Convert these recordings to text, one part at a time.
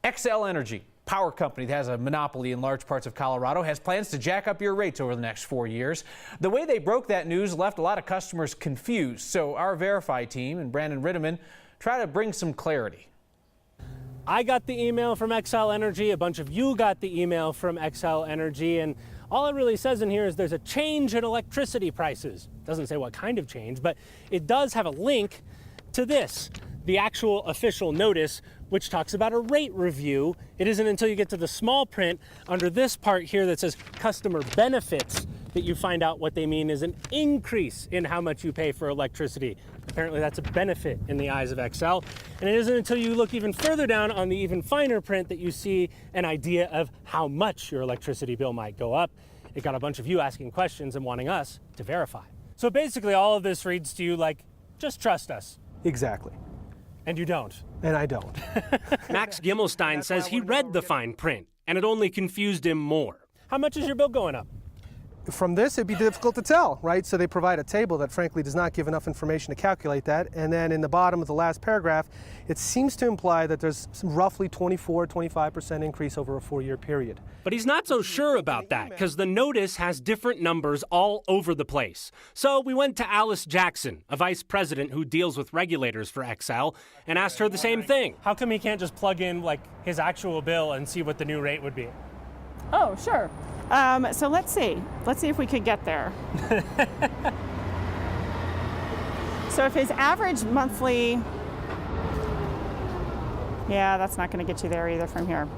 Xcel Energy, power company that has a monopoly in large parts of Colorado, has plans to jack up your rates over the next 4 years. The way they broke that news left a lot of customers confused. So our Verify team and Brandon Ritteman try to bring some clarity. I got the email from Xcel Energy, a bunch of you got the email from Xcel Energy, and all it really says in here is there's a change in electricity prices. It doesn't say what kind of change, but it does have a link to this, the actual official notice, which talks about a rate review. It isn't until you get to the small print under this part here that says customer benefits that you find out what they mean is an increase in how much you pay for electricity. Apparently that's a benefit in the eyes of Xcel. And it isn't until you look even further down on the even finer print that you see an idea of how much your electricity bill might go up. It got a bunch of you asking questions and wanting us to verify. So basically all of this reads to you like, just trust us. Exactly. And you don't. And I don't. Max Gimelshteyn says he read the fine print and it only confused him more. How much is your bill going up? From this, it'd be difficult to tell, right? So they provide a table that frankly does not give enough information to calculate that. And then in the bottom of the last paragraph, it seems to imply that there's some roughly 25% increase over a 4-year period. But he's not so sure about that because the notice has different numbers all over the place. So we went to Alice Jackson, a vice president who deals with regulators for Xcel, and asked her the same thing. How come he can't just plug in like his actual bill and see what the new rate would be? Oh, sure. So let's see if we could get there. So if his average monthly, yeah, that's not going to get you there either from here.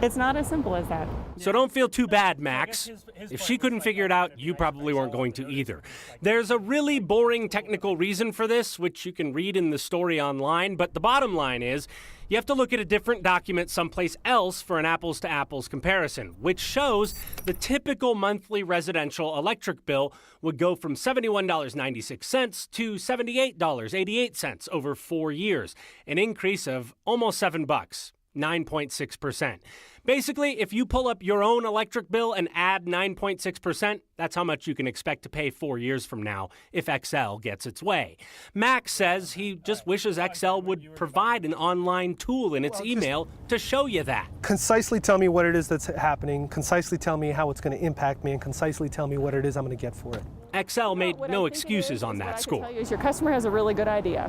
It's not as simple as that. So don't feel too bad, Max. If she couldn't figure it out, you probably weren't going to either. There's a really boring technical reason for this, which you can read in the story online, but the bottom line is you have to look at a different document someplace else for an apples-to-apples comparison, which shows the typical monthly residential electric bill would go from $71.96 to $78.88 over 4 years, an increase of almost $7. 9.6%. Basically, if you pull up your own electric bill and add 9.6%, that's how much you can expect to pay 4 years from now if Xcel gets its way. Max says he just wishes Xcel would provide an online tool in its email to show you that. Concisely tell me what it is that's happening, concisely tell me how it's going to impact me, and concisely tell me what it is I'm going to get for it. Xcel made no excuses on that score. Your customer has a really good idea.